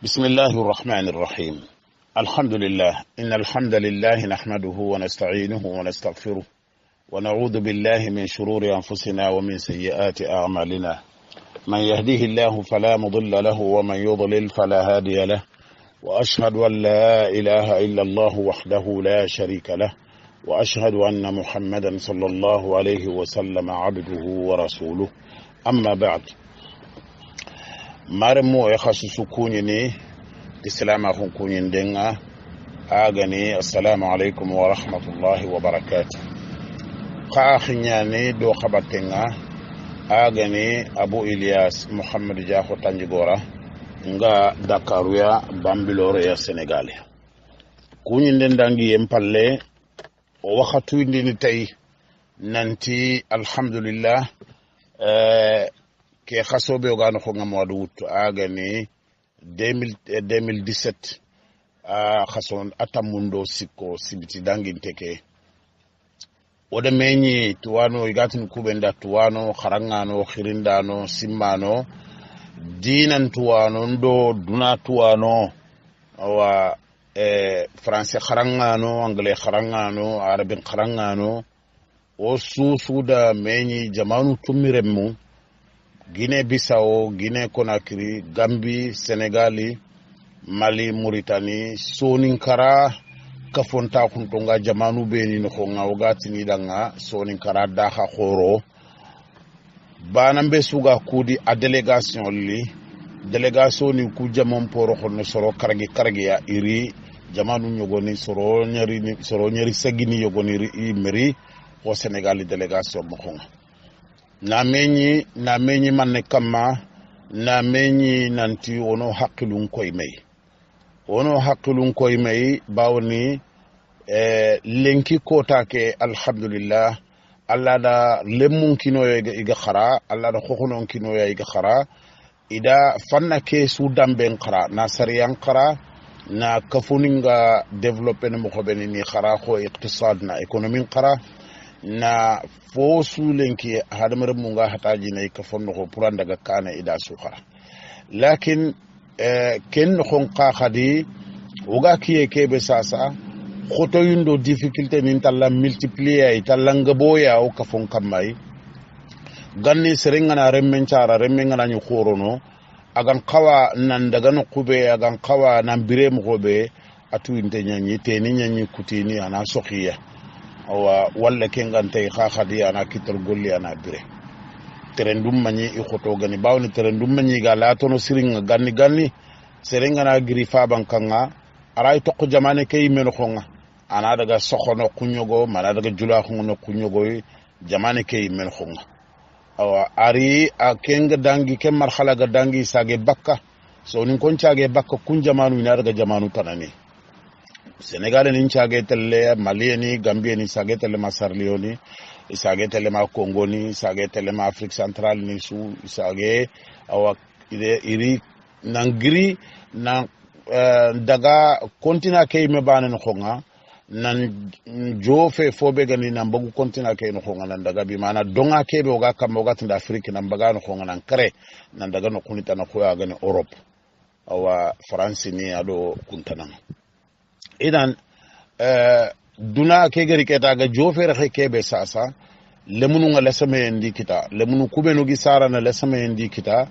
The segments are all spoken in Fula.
بسم الله الرحمن الرحيم. الحمد لله إن الحمد لله نحمده ونستعينه ونستغفره ونعوذ بالله من شرور أنفسنا ومن سيئات أعمالنا. من يهديه الله فلا مضل له ومن يضلل فلا هادي له، وأشهد أن لا إله إلا الله وحده لا شريك له، وأشهد أن محمدا صلى الله عليه وسلم عبده ورسوله. أما بعد، marmo ya khasusu kunyini islama hun kunyin denga agani assalamu alaikum wa rahmatullahi wa barakatuh. Khinyani do khabatenga agani Abu Ilyas Muhammad Jaho Tanjigora nga Dakaruya Bambilore ya Senegal. Kunyin den dangi yempalle o waxatu ndini tay nanti alhamdulillah ke khasobe ogano ko ngamadu wuttu agani 2017 khason atamundo sikko sibiti danginteke oda meñi tuwano igatin kubenda tuwano kharangano khirindano simmano dinan tuwano ndo duna tuwano awa français kharangano anglais kharangano arabin kharangano o susuda meñi jamanu tumiremu Guinée Bissau, Guinée Conakry, Gambie, Sénégal, Mali, Mauritanie, Soninkara, Kafonta kuntonga jamanu beni no nga ogati ni danga Soninkara daha khoro. Banambe suga kudi a délégation ni ku jamon poro khonno soro karagi ya iri jamanu nyogoni soro nyari sagini yogoni meri o Sénégal délégation mo khonga. Na menyi manne kama na menyi nanti ono hakilun koy may bawni lenki kota ke alhamdulillah alla da lemun kino iga khara alla da khokonon kino iga khara ida fanna ke su damben khara na sariyan khara na kafuninga developer mo khobeni ni khara ko iqtisad na economy khara na fosu lenki hadamar munga hataji na ikafon ko puran daga kana ida sukhara lakin ken khon khadi uga kiye kebe sasa khoto yundo difficulté min talla multiplier italla boya o kafon kamai ganni serenga na remmen cara remmen na nyu khorono agan qawa nan daga no kube agan qawa nan bire mo gobe atu inte nyanyi teni nyanyi kutini ana sokhiya awa walla kengante khadi ana kitor golli ana bire terendum mani i khoto gani bawni terendum mani ga la tono siringa ganni serenga na giri fa bankanga aray tokko jamane kay men khonga ana daga sokhono kunyogo mana daga jula khongo kunyogo jamane kay men khonga awa ari a kenga dangi ke marhala ga dangi sage bakka so nin kon caage bakka kun jamanu ina daga jamanu tanani Sénégal ni chage tele Mali ni Gambie ni sage tele Masarlio ni sage tele ma Congo ni sage tele ma Afrique centrale ni su sage awa iri nangiri na daga kontina ke me bana no khonga nan jofe fobe gani nan bagu kontina ke no khonga nan daga bi mana donga ke be oga kam oga tinda Afrique nan baga no khonga nan kare nan daga no kunita na khoya gani Europe awa France ni ado kuntana idan duna ke gari keta ga jofere kebe sasa lemunu nga lesame ndi kita lemunu kubenu gi sara na lesame ndi kita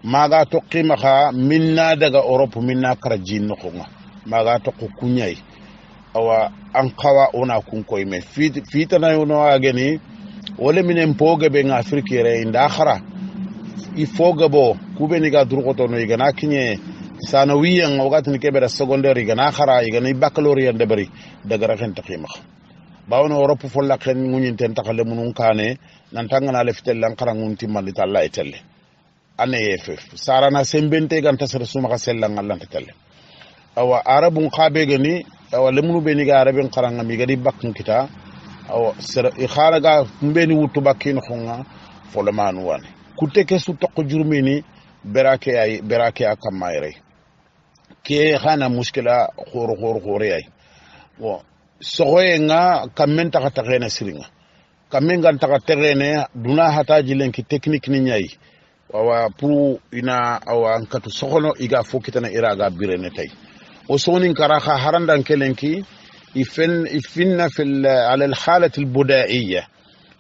maga to qima minna daga Europe minna karajin no nga maga to kunyai awa an qawa ona kun koy me fita na yono ageni wala minen poga be nga Afrique re inda khara ifoga bo kubeni ga durgoto no igana kinye sanawiyan wakati ni kebe da secondaire gana khara igana baccalauréat debari daga raken takima bawno Europe fo la ken ngunin ten takale munun kane nan tangana le fitel lan khara ngun timali talla etelle ane yefef sarana sembente ganta sere suma ka sellan Allah telle awa arabun khabe gani awa lemunu be ni ga arabin kharanga mi gadi bakkin kita awa sere khara ga mbeni wutu bakkin khonga fo le manu wane kuteke su tokko jurmini berake akamayre ke khana muskila khoro ay bon sogoye nga kamen ta khena siringa kamen gan ta terene duna hataji lenki technique ni nyai awa pour ina awa nkatu sokono iga fokitana iraga birene tay o sonin karaha harandan kelenki ifinna على الحالة البدائية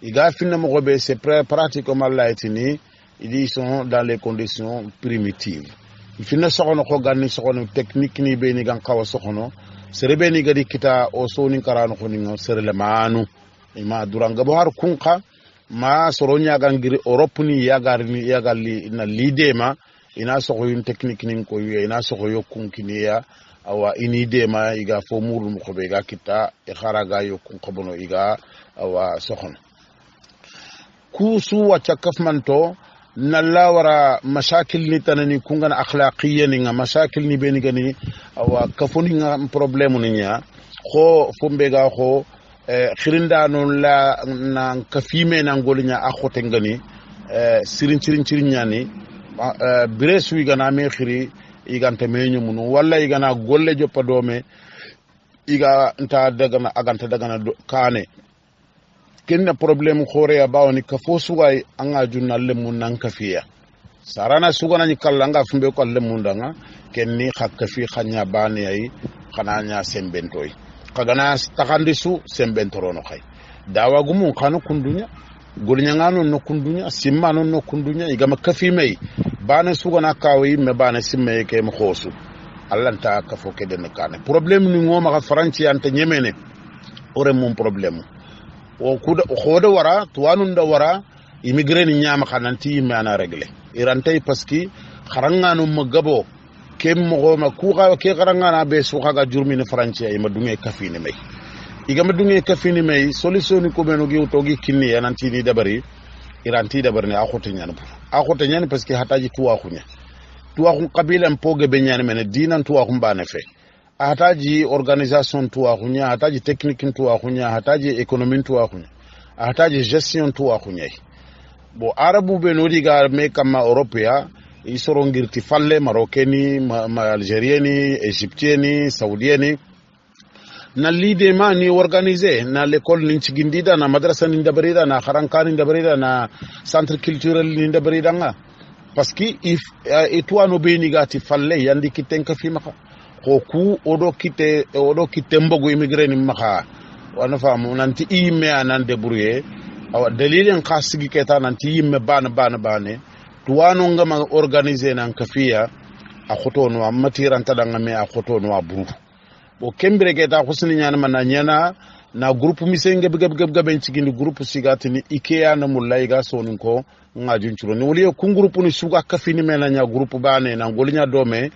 iga finna mo be c'est pratiquement laitini ils sont dans les conditions primitives ifinna sokono ko ganni sokono technique ni be ni gan kawa sokono serebe ni gadi kita o sonin karano ko ni serele manu ima duranga bo har kunqa ma soronya gangiri Europe ni yagali na lidema ina soko yun technique ni ko ina soko yokun kiniya awa ini dema iga fo muru mo be ga kita e kharaga yokun kobono iga awa sokhon kusu wa chakafmanto nalla wara mashakil ni tanani kungana akhlaqiyya ni nga mashakil ni beni gani awa kafuni nga problème ni nya ko fombe ga ko khirinda non la na kafime na ngolinya akhote ngani sirin nyani biresu igana me khiri igante meñu munu walla igana golle joppa dome iga nta dagana aganta dagana kane kenna problème khore ya bawni ka fo sugay anga junnalle mun nan kafiya sarana sugana ni kala nga fumbe ko alle mun danga kenni khakka fi khanya bani ay khananya sembentoy kagana takandisu sembentorono khay dawa gumun khanu kundunya golinya ngano no kundunya simmano no kundunya igama kafi mai bana sugana kawi me bana simme ke mo khosu allanta ka fo kede ne kane problème ni ngoma ka franci ante nyemene ore mum problème o kuda khoda wara tuwanun da wara immigré ni nyama kananti me ana régler irantay parce que kharangano magabo kem mo ma ku ga ke kharangana be su ga jurmi ni franci ay ma dunge kafi ni mai igama dunge kafini may solution ni ko beno gi togi kinni yananti ni dabari iranti dabarni akhote nyani parce que hataji tuwa khunya qabila mpoge be nyani mena dinan tuwa khumbane fe hataji organisation tuwa khunya hataji technique tuwa khunya hataji économie tuwa khunya hataji gestion tuwa khunya bo arabu be no diga me kama européa isoro ngirti falle marocaini algérieni égyptieni saudieni na lide ma ni organiser na l'école ni cigindida na madrasa ni ndabarida na kharankani ndabarida na centre culturel ni ndabarida nga parce que if etwano be ni gati falle yandi kitenka fi maka ko ku odo kite mbogo immigré ni maka wana famu nanti imme anan debrouiller awa dalilin khasigi keta nanti imme bana tuwano ngama organiser nan kafiya a khotono amatiran tadanga me a khotono aburu bo kembere geta husni nyana mana nyana na groupe misenge gab cigindi groupe sigatini ikea na mulay ga sonin ko ngajun churo ni woli ku groupe ni suga kafini mena nya groupe bane na golinya dome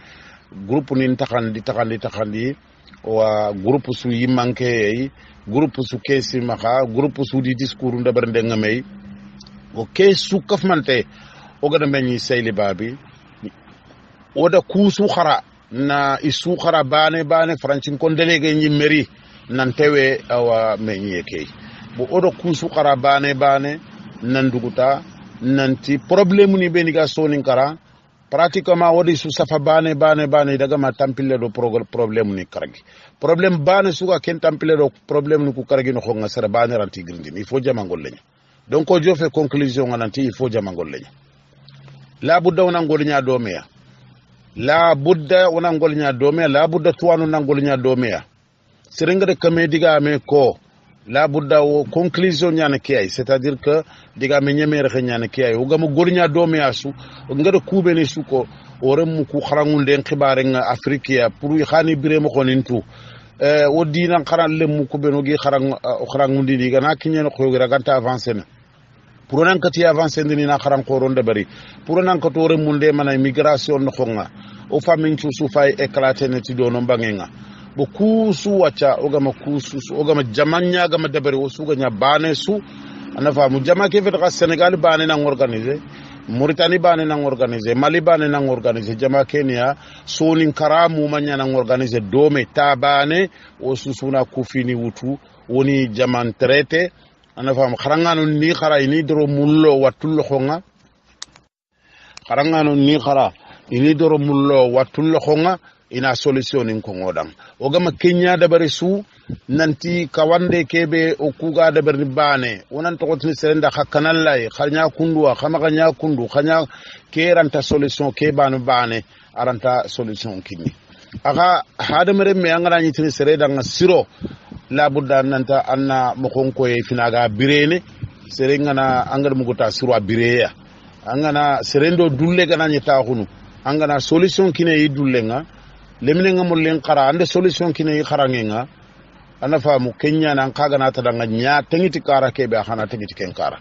groupe ni takandi wa groupe su yimanke yi groupe su kesi maka groupe su di discours ndabar ndengamay o kesu kafmante o gada meñi sayli babi oda kusu khara na isu khara bane francin kon délégué ñi mairie nan tewe awa meñi kay bo odo kusu khara bane nan duguta nanti problème ni beni ga sonin kara pratiquement wodi su safa bane daga ma tampile do problème ni karagi problème bane suga ken tampile do problème ni ku karagi no xonga sara bane ranti grindi il faut jamangol leña donc ko jofe conclusion nanti il faut jamangol leña la budda wona ngolinya domeya la budda wona ngolinya domeya la budda tuwanu nangolinya domeya serenga de kame diga me ko la budda o conclusion nyana kiyai c'est-à-dire que diga me nyemere xe nyana kiyai o gam golinya domeya su ngada kubene su ko o rem ku xarangunde xibare nga afrique pour xani biremo xonintu o dina xaran lem ku beno gi xarangundi diga na kinyen ko raganta avancer na pour nan kati avancer ni na xaran xoron de bari pour nan ko tore munde mana migration no xonga o famin su fay éclater ne ti do no bangenga bo kusu wacha ogama kusu ogama jamanya gama debere o suga nya bane su anafa mu jama ke fet Sénégal bane na organiser Mauritanie bane na organiser Mali bane na organiser jama Kenya sonin karamu manya na organiser dome tabane o susuna kufini wutu woni jaman traité anafa mu kharangano ni khara ini doro mullo watul khonga kharangano ni khara ini doro mullo watul khonga ina solution nin ko ngodan o gama kenya da bare su nanti kawande kebe o kuga da barni bane wonan to kotni serenda hakkanallay khanya kunduwa khamaganya kundu khanya keranta solution ke bane aranta solution kinni aga hadamare me angana nyitini sereda nga siro la budda nanta anna mo konko e finaga birene serengana angar muguta siro bireya angana serendo dulle gana nyita hunu angana solution kine yi dulle nga lemine nga mullen qara ande solution kine yi kharangenga ana famu kenya nan kaga na ta danga nya tengiti kara kebe khana tengiti ken kara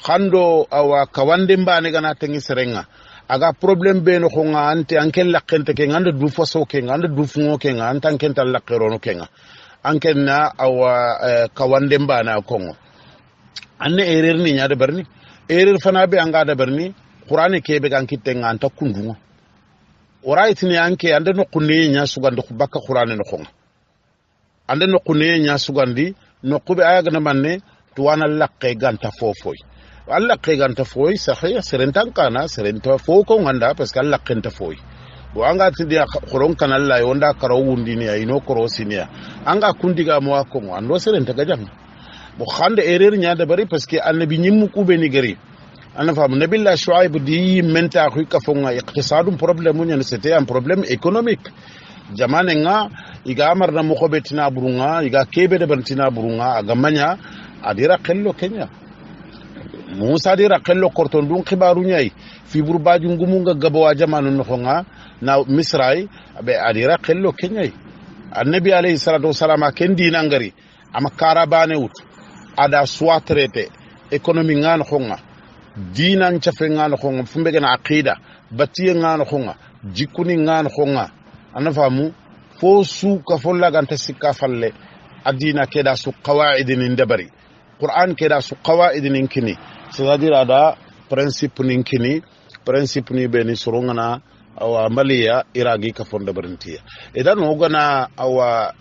khando awa kawande mbane gana tengi serenga aga problem be no khonga ante ankel lakkente ke ngande du foso ke ngande du fungo ke nganta anken tal lakkero no kenga anken na awa kawande mbana kongo anne erer ni nyaade barni erer fana be anga da barni qur'ani kebe gan kitte nganta kundungo oraitini anke ande no kunne nya sugande bakka qur'ani no khonga ande no kunne nya sugandi no kube ayaga na manne tuwana lakke ganta fofoy alla ke ganta foy sahiya serentan kana serenta foko nganda parce que alla kenta foy bo anga tidi khoron kana la yonda karo wundi ni ay no korosinia anga kundiga mo ko ando serenta gajam bo khande erer nya da bari parce que annabi nyimmu kube ni gari ana fam nabilla shuaib di menta khu ka fonga iqtisadum problème nya c'était un problème économique jamane nga iga amarna mo khobetina burunga iga kebe de bantina burunga agamanya adira kello kenya musa dira kello korton dun khibaru nyai fi burbaju ngumunga gabawa jamanu no khonga na misrai be adira kello kenya annabi alayhi salatu wassalam ken dina ngari ama karabane wut ada swatrete economy ngan khonga dinan chafe ngan khonga fumbe gena aqida batiye ngan khonga jikuni ngan khonga ana famu fo su ka folla ganta sikka falle adina keda su qawaid nin dabari qur'an keda su qawaid nin kini c'est-à-dire ada principe nin kini principe ni beni surungana awa maliya iragi ka fonda barintiya idan ogana awa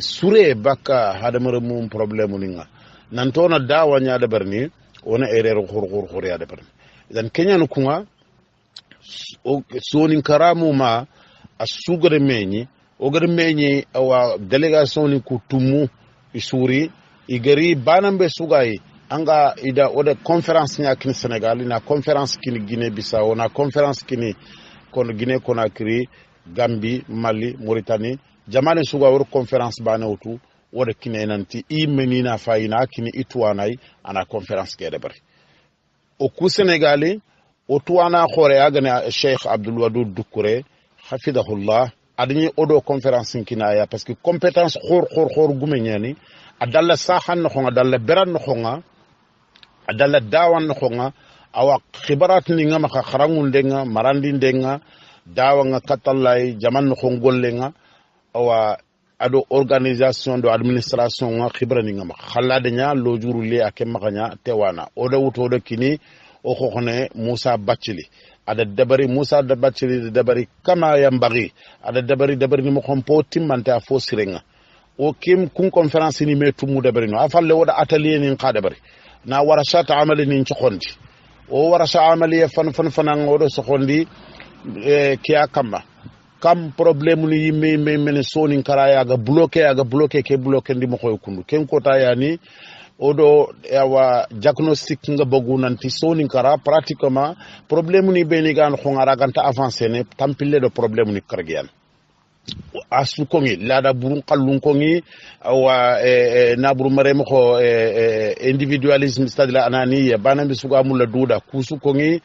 sure baka hadamare mum problème ninga nantona dawa nya da barni ona erreur khur ya da barni idan kenya no kunga sonin karamu ma asugare menyi ogare menyi awa delegation ni kutumu isuri igari banambe sugai anga ida oda conference nya kin Senegal na conference kin Guinée Bissau na conference kin kon Guinée Conakry Gambie Mali Mauritanie jamane suga wor conference bana wutu woda kine nanti i menina fayina kini itwanay ana conference ke debari o ku Sénégalais o tuwana khore agana Cheikh Abdoul Wadoud Doucouré hafidahullah adini odo conference kinaya parce que compétence khor gumenyani adalla sahan no khonga dalla beran no khonga adalla dawan no khonga awa khibarat ni ngama kharangun denga marandi denga dawa nga katallay jaman no khongollenga awa ado organisation do administration nga khibra ni ngama khalade nya lo juru li akem maganya tewana odo wuto do kini o khokhone Moussa Bathily ada dabari Moussa da Bathily dabari kama yambagi ada dabari ni mo kompo timmanta fo sirenga o kim kun conference ni metu mu dabari no afalle woda atelier ni qadabari na warashat amali ni chokondi o warasha amali fan ngodo sokondi kiya kamba kam problème ni yimme men soni karaya ga bloquer ke bloquer ndi mo koy kundu ken kota yani odo yawa diagnostic nga bogu nanti soni kara pratiquement problème ni beni gan khongara ganta avancer ne tampille de problème ni kargian asu kongi lada burun kallun kongi awa na buru marem ko individualisme c'est-à-dire ananiya banambi suga mulla duda kusu kongi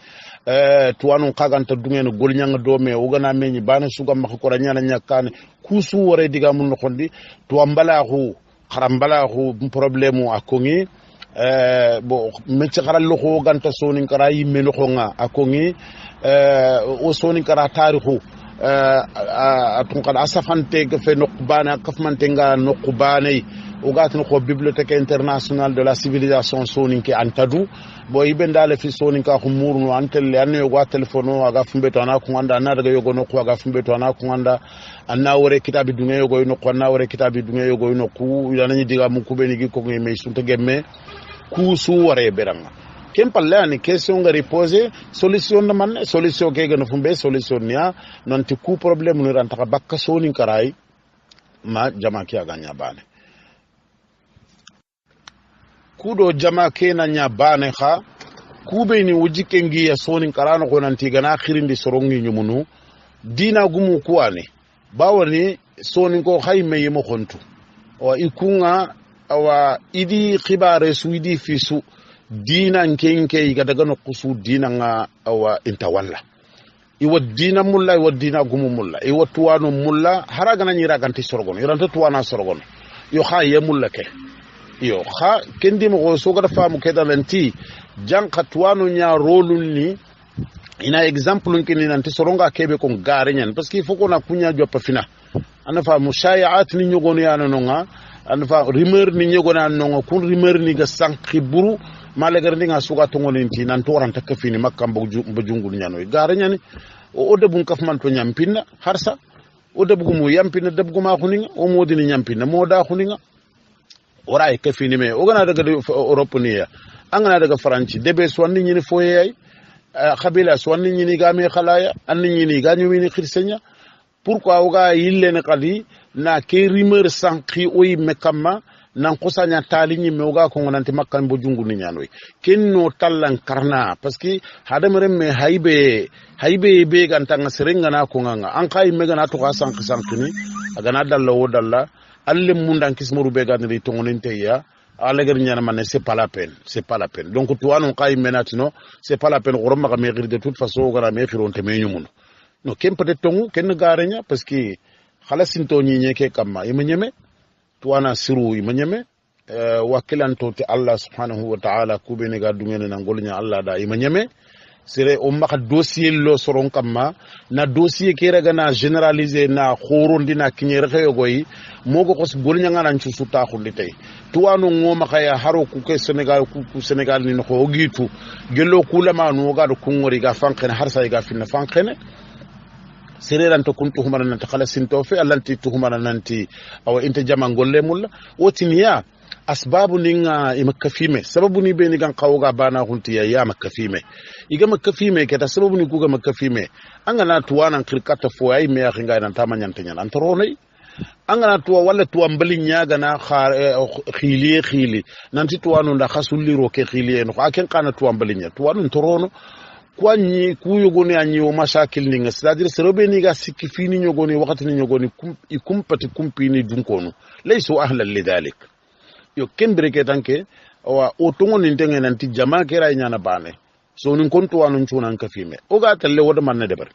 tuwanu kaganta dungen golnyanga dome ugana menyi bana suga makko nyana nyakane kusu wore diga mun no kondi tuambala hu karambala hu problème akongi bo metti xarallo ko ganta sonin kara yimme no xonga akongi o sonin kara tarikhu atun qad asafante fe noqbana kafmantenga noqbanay o gatno ko bibliothèque internationale de la civilisation sonin ke antadu bo ibendale fi sonin ka ko murno antelle anne yo ga telephone aga fumbeto ana ko anda na daga yogo no ko aga fumbeto ana ko anda anna wore kitabi dunga yogo no ko anna wore kitabi dunga yogo no ku yanani diga mun kubeni gi ko ngi me sunta gemme ku su wore beranga ken palle ani question ngari poser solution na man solution ke gana fumbe solution niya non ti ku problème ni ran taka bakka soni karai ma jama ki aga nya bane kudo jama ke na nya bane kha kube ni wujike ngi ya soni karano ko nan ti gana khirindi sorongi nyumunu dina gumu kuane bawani soni ko khayme yimo khontu wa ikunga awa idi khibare suidi fisu dina nkenke iga daga no kusu dina nga awa intawalla iwa dina mulla iwa dina gumu mulla iwa tuwanu mulla haraga na nyira ganti sorgono iranta tuwana sorgono yo khaye mulla ke yo kha kendi mo so gada famu kedalanti janka tuwanu nya rolul ni ina example nkini nanti soronga kebe ko gare nyan parce que foko na kunya joppa fina ana fa mushayaat ni nyogono yana nonga ana fa rumeur ni nyogono nonga kun rumeur ni ga sanki buru malagar ni nga suga to ngonin ti nan to waranta kafini makam bo jungul nyano gare nyani o debun kaf man to nyampina harsa o debugo mu yampina debugo ma khuninga o modini nyampina moda khuninga ora e kafini me o gana daga Europe ni ya angana daga France debe sonni ni foyay khabila sonni ni ga me khalaya anni ni ga nyumi ni khirsenya pourquoi oga yille ne qadi na ke rumeur sanki oyi mekama nan kusanya tali ni mewga ko ngonanti makkan bo jungu ni nyanoy kenno tallan karna parce que hadamare me haybe be gantanga serenga na ko nganga an kay mega na to ka sanki ni aga na dalla wo dalla alle mundan kismoru be ganri to ngonente ya alagar nyana mané c'est pas la peine donc toi non kay menatino c'est pas la peine goroma ka megir de toute façon gara me khironte me nyumuno no kem peut-être tongu ken garenya parce que khalasinto nyi nyeke kamma imanyeme tuwana siru imanyeme wakilanto te Allah subhanahu wa ta'ala kubeni ga dungene na ngolnya Allah da imanyeme sere o maka dossier lo soron kamma na dossier kera gana généraliser na khorondi na kinyere xeyo goyi mogo ko golnya ngana nchu suta khundi tay tuwanu ngoma kaya haro ku ke Senegal ni ko gitu gelo kula ma no ga do kungori ga fankene har say ga finna fankene sereran to kuntu humana nan takhala sinto fe allanti to humana nanti aw inte jama golle mulla wotiniya asbabu ninga imakafime sababu ni be ni gan qawga bana hunti ya makafime iga makafime keta sababu ni kuga makafime angana tuwana kirkata fo ay me akhinga nan tamanya tanya nan toronai angana tuwa wala tuwa mbali nyaga na khili nanti tuwanu nda khasulli roke khili no aken kana tuwa mbali nya tuwanu torono kwanyi kuyogoni anyi o mashakil ninga c'est-à-dire serobe ni ga sikifini nyogoni wakati ni nyogoni ikumpati kumpini dunkono laysu ahlan lidhalik yo kembre ke tanke wa otongo nintenge nanti jama kera nyana bane so nin kontu wanu chunan kafime o ga talle woda manne debar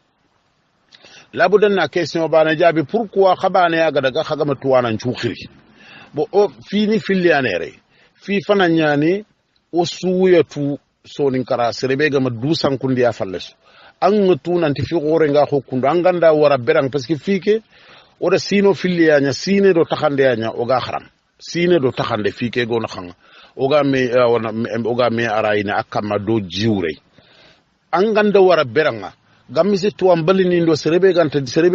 labudan na question bana jabi pourquoi khabane ya ga daga khagama tuwana chukhiri bo o fini filianere fi fananyani o suuyatu sonin kara serebe gama dusan kundi ya fallesu an tunanti fi gore nga hokkundu an ganda wara berang parce que fike oda sino filiya nya sine do takhande nya oga haram sine do takhande fike go na khanga oga me arayina akama do jiwre an ganda wara beranga gamisi to ambali ni ndo serebe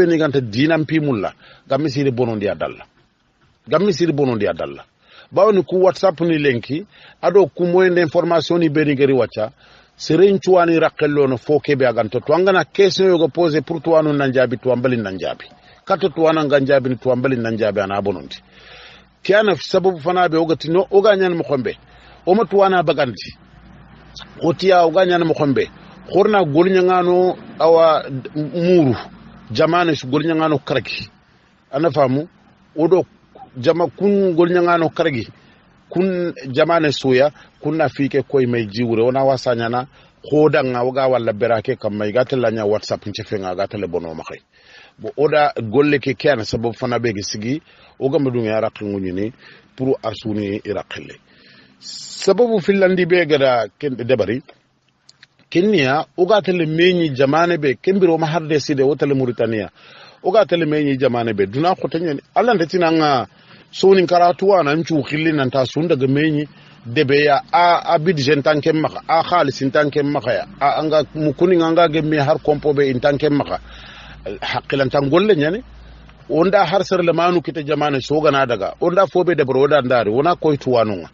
ni ganta dinam pimulla gamisi de bonondi adalla bawni ku WhatsApp ni lenki ado ku moyen d'information ni beri gari wacha serein chuani rakello no foke be aganta to angana question yo go poser pour toi non nanjabi to ambali nanjabi kato to wana nganjabi ni to ambali nanjabi ana bonondi kiana sababu fana be ogati no oganyan mo khombe o matu wana bagandi otiya oganyan mo khombe khorna golnya ngano awa muru jamane su golnya ngano karaki ana famu odo jama kun golnya ngano karagi kun jamane suya kunna fike koy may jiwre wona wasanyana khodanga waga walla berake kam may gatala nya WhatsApp ncefenga gatale bono makay bo oda golle ke kana sababu fana be sigi o gamba dum ya raqingu ni pour arsuni iraqille sababu filandi be gada ken debari kenya o gatale meñi jamane be kembiro ma harde side wotale Mauritania o gatale meñi jamane be duna khotanya Allah ndetinanga sonin karatu wana nchu khilli nan ta sun daga meñi debe ya a bidjen tanke maka a khalisin tanke maka ya anga mukuni anga ge me har kompo be in tanke maka haqilan tan golle nyane onda har sar lamanu kita jamane sogana daga onda fobe de broda ndari wona koy tuwanunga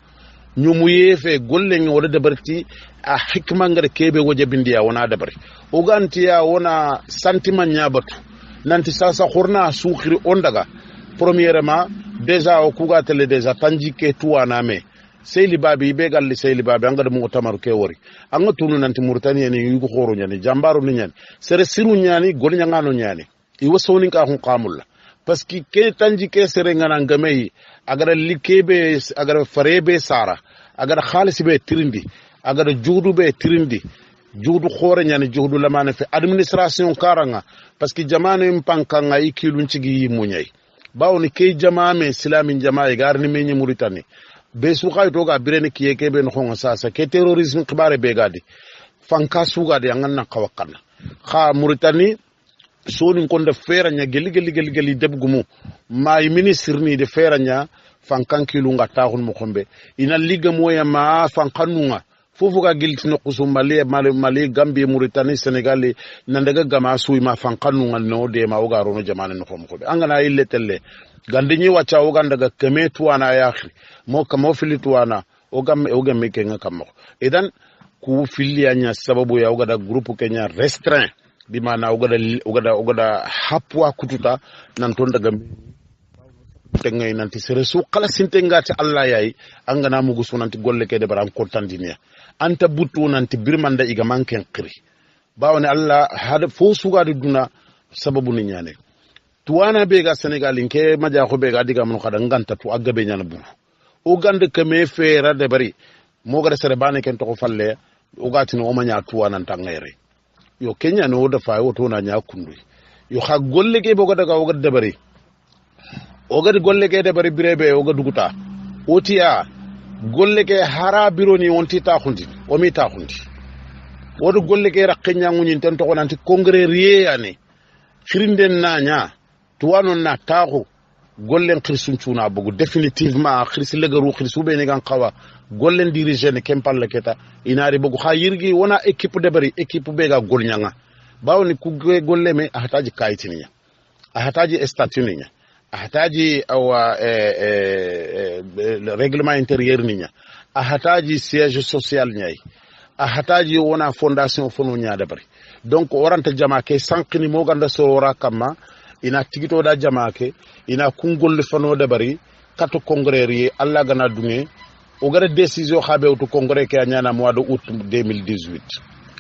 ñumu yefe golle ngi wala dabarti a hikma ngare kebe woje bindiya wona dabari o gantiya wona sentiment nyabatu nanti sasa khurna sukhiri on daga premièrement déjà o kuga tele déjà tanji ke tuwana me seyli babi be galli seyli babi anga mo tamaru ke wori anga tunu nanti Mauritania ni yugo khoro nyani jambaru ni nyani sere siru nyani gol nyangano nyani iwo soni ka hun qamulla parce que ke tanji ke sere ngana ngamei agara likebe agara farebe sara agara khalis be tirindi agara juudu be tirindi juudu khore nyani juudu lamane fe administration karanga parce que jamane mpankanga ikilun cigi munyai bawni ke jamame islamin jama'i garni menyi Mauritanie be su khay to ga birene kiyeke be no khonga sasa ke terrorisme khibare be gadi fanka su gadi angan khawakana kha Mauritanie soni konde feranya geli debgumu may ministre ni de feranya fankan kilunga taxun mo xombe ina liga moya ma fankanunga fofu ga gilti no kusum mali Gambie Mauritanie Sénégal nandaga gama suy ma fankanunga no de ma oga rono jamane no xom ko be angana ille telle gande ñi wacca o gandaga keme tuwana yakhri mo kamo filituwana o gam meke nga kammo idan ku filianya sababu ya ogada groupe Kenya restreint di mana ogada hapwa kututa nan ton daga tengay nanti sere su kala sinte ngati Allah yayi angana mugu sunanti golle ke de baram kontandinia anta butu nanti birmanda iga manken qiri bawne Allah hada fo suga duna sababu ni nyane tuwana bega Senegal inke maja ko bega diga mun khada nganta tu agabe nyana buru o gande keme fera de bari mo gada sere bane ken to ko falle o gatino o manya tuwana tangere yo Kenya no da fa woto na nya kundu yo ha golle ke boga daga o gada bari o gada golle ke de bari birebe o gada duguta otiya golle ke hara bironi wonti ta khundi o mi ta khundi o do golle ke rakenya ngunin tan to konanti congrès rié yani khirinden nanya tuwano na taxu gollen khirsun tuna bugu définitivement khirsi legaru khirsu be ne gan qawa gollen diriger ne kempalle keta inari bugu khayirgi wona équipe de bari équipe be ga golnyanga bawni ku golle me ahtaji kayitininya ahtaji statuninya ahtaji awa règlement intérieur ninya ahtaji siège social nyai ahtaji wona fondation fono nya de bari donc oranta jama ke sankini mo ganda sorora kama ina tigito da jamake ina kungol fano de bari kato congrès ri alla gana dunge o gara décision xabe to congrès ke nyana mois de août 2018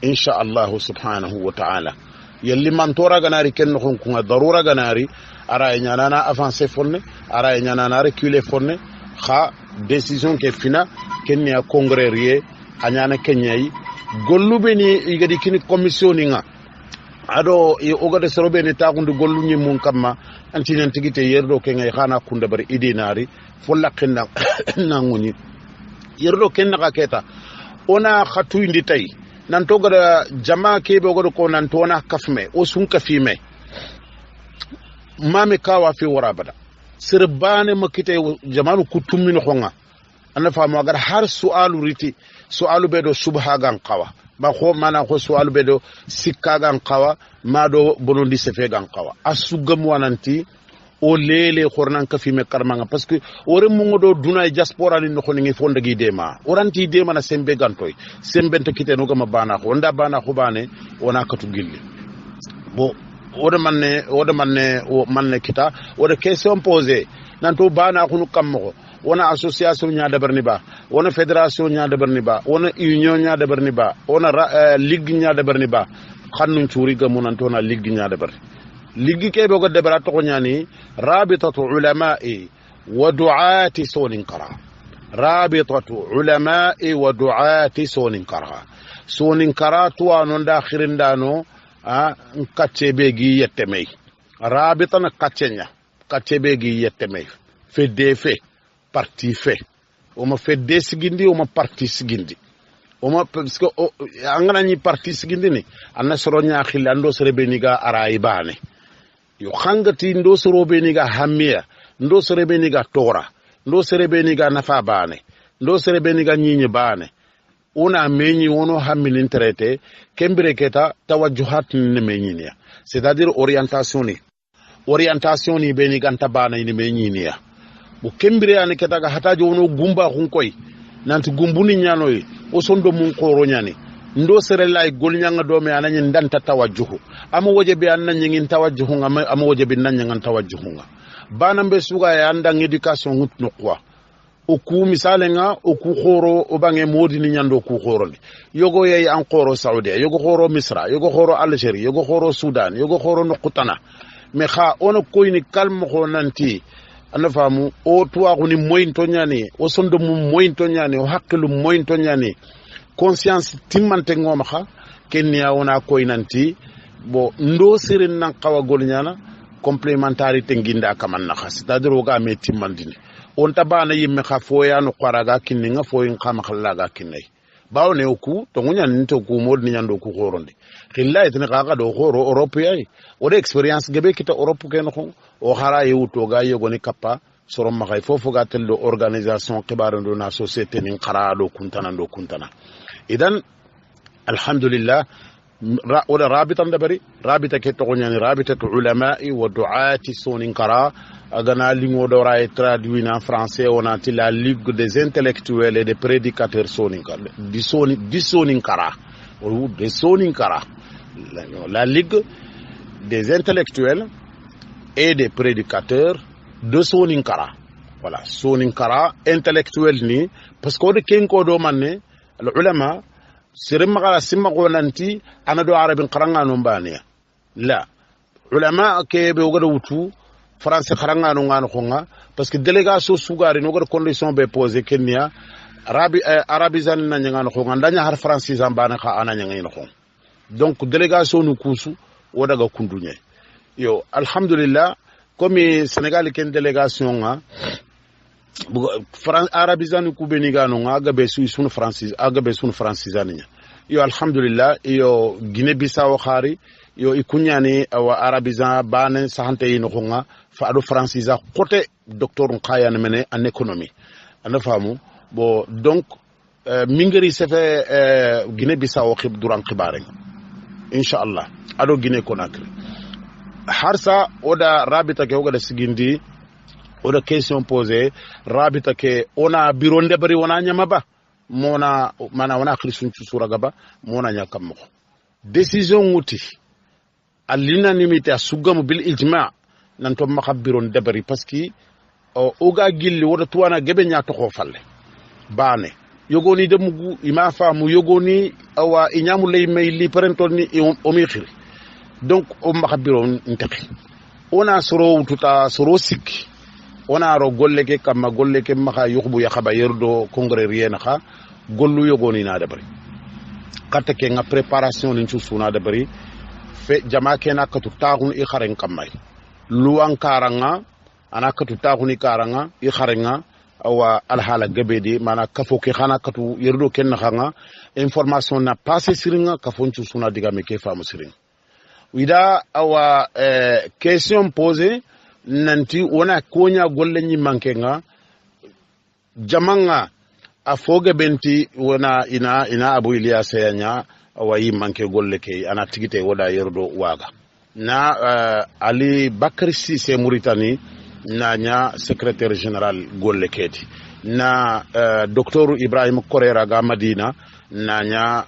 insha Allah subhanahu wa ta'ala yalli man tora ganari ken khon kunga darura ganari ara nyana na avancer fonne ara nyana na reculer fonne kha décision ke fina ken ya congrès ri anyana kenyai gollube ni igadi kini commission nga ado ogade sorobe ne tagundu gollu nyi mun kamma antinen tigite yerdo ke ngay xana kunda bari idinari fo laqinna nanguni yerdo ken naka keta ona khatu indi tay nan to gada jama ke be godo ko nan to na kafme o sun kafime mame kawa fi warabada sirbane makite jamanu kutummin khonga ana fa mo gar har su'alu riti su'alu bedo subha gan qawa ba ko mana ko su'alu bedo sikka gan qawa ma do bonondi sefe gan qawa asugam wananti o lele khornan ka fi me karmanga parce que ore mo ngodo dunay diaspora ni no khoni ngi fondagi dema oranti dema na sembe gantoy sembe to kite no gama bana ko nda bana ko bane wona katu gilli bo ode manne kita ode question posée nanto bana ko no kammo wona association nya dabarni ba wona fédération nya dabarni ba wona union nya dabarni ba wona ligue nya dabarni ba xannun ciuri ga munanto na ligue nya dabarni ligue ke be go debara to nyani rabitatu ulama'i wa du'ati sonin qara rabitatu ulama'i wa du'ati sonin qara to anon da khirin dano a katche be gi yettemay rabitana katche be gi yettemay fe defe parti fait oma fait des sigindi oma parti sigindi oma parce que angana ni parti sigindi ni anna soro nya khil ando sere beniga arai bane yo khangati ndo soro beniga hamia ndo sere beniga tora ndo sere beniga nafa bane ndo sere beniga nyinyi bane ona menyi wono hamilin traité kembere keta tawajjuhat ni menyinia c'est-à-dire orientation ni beniga tabana ni menyinia bu kembire ani ketaga hataji wono gumba hun koy nanti gumbuni ñanoyi o sondo mun qoro ñani ndo serelay gol ñanga do me anani ndanta tawajjuhu ama wajibi anna ñingin tawajjuhu ama wajibi nan ñangan tawajjuhu nga bana mbe suga ya andang education hutno kwa o ku misale nga o ku khoro o bange modi ni ñando ku khoro ni yogo yey an khoro saudia yogo khoro misra yogo khoro algerie yogo khoro sudan yogo khoro nuqtana me kha ono koyni kalmo ko nanti ana famu o tuwa ko ni moyinto ñani o sondo mum moyinto ñani o hakkilu moyinto ñani conscience timmante ngoma kha kenya wona koynanti bo ndo sirin nan qawa gol ñana complémentarité nginda kamanna kha c'est-à-dire o ga me timmandini on tabana yimme kha foya no qaraga kinninga foyin khama khallaga kinnay bawne oku to ngunyan to ku mod ni nyando ku khoronde khilla itne qaga do khoro europe yai o de experience gebe kita europe ken ko o khara yewto ga yegoni kappa sorom ma khay fofu ga tello organisation qibarando na société nin khara do kuntana idan alhamdulillah ولا رابطة دبري رابطة كتقولني رابطة علماء ودعاة سونينكارا أغنى لينغو دورا traduit en français on a la ligue des intellectuels et des prédicateurs soninkara du soninkara ou des soninkara la ligue des intellectuels et des prédicateurs de soninkara voilà soninkara intellectuel ni parce que de kenko do manne al ulama سيرم قال سيما قولنتي أنا دو عربي قرنا نومبانيا لا علماء كي بيوغر وتو فرنسا قرنا نونغان خونغا باسكو ديليغاسيون سوغاري نوغر كونديسيون بي بوزي كينيا عربي زان نانغان خونغا دانيا هار فرنسي زامبانا خا انا نانغي نخون دونك ديليغاسيون نو كوسو وداغا كوندوني يو الحمد لله كومي سنغال كين ديليغاسيون arabisani kubeni gano nga agabe sun francis agabe sun francisani yo alhamdulillah yo Guinée Bissau khari yo ikunyani wa arabisan bane sahante yino nga fa ado francisa côté docteur Nkayane mene en économie ana famu bo donc mingeri se fait Guinée Bissau khib duran khibare inshallah ado Guinée Conakry harsa oda rabita ke oga da sigindi oda question posée rabita ke ona biro ndebari wona nyama ba mona mana wona khrisun ci sura gaba mona nyakam mo décision wuti à l'unanimité asugam bil ijma nan to makhabiro ndebari parce que oga gilli woda tuwana gebe nya to ko falle bane yogoni demugu ima famu yogoni awa inyamu lay may li parentoni o mi khiri donc o makhabiro ntaki ona soro wututa soro sikki ona ro golle ke kamma golle ke maka yukhbu ya khaba yerdo congrès rien kha gollu yogoni na dabari katta ke nga préparation ni suna dabari fe jama ke na katu tagun i kharen kamay luwan karanga ana katu taguni karanga i kharenga awa alhala gabedi mana kafo ke khana katu yerdo ken khanga information na passé siringa kafon suna diga me ke famu siringa wida awa question posée nanti wona konya golle nyi mankenga jamanga afoga benti wona ina Abu Ilyas yanya wayi manke golle ke ana tigite woda yerdo waga na Ali Bakri Cissé Mauritanie na nya secrétaire général golle kedi na docteur Ibrahim Korera ga Madina na nya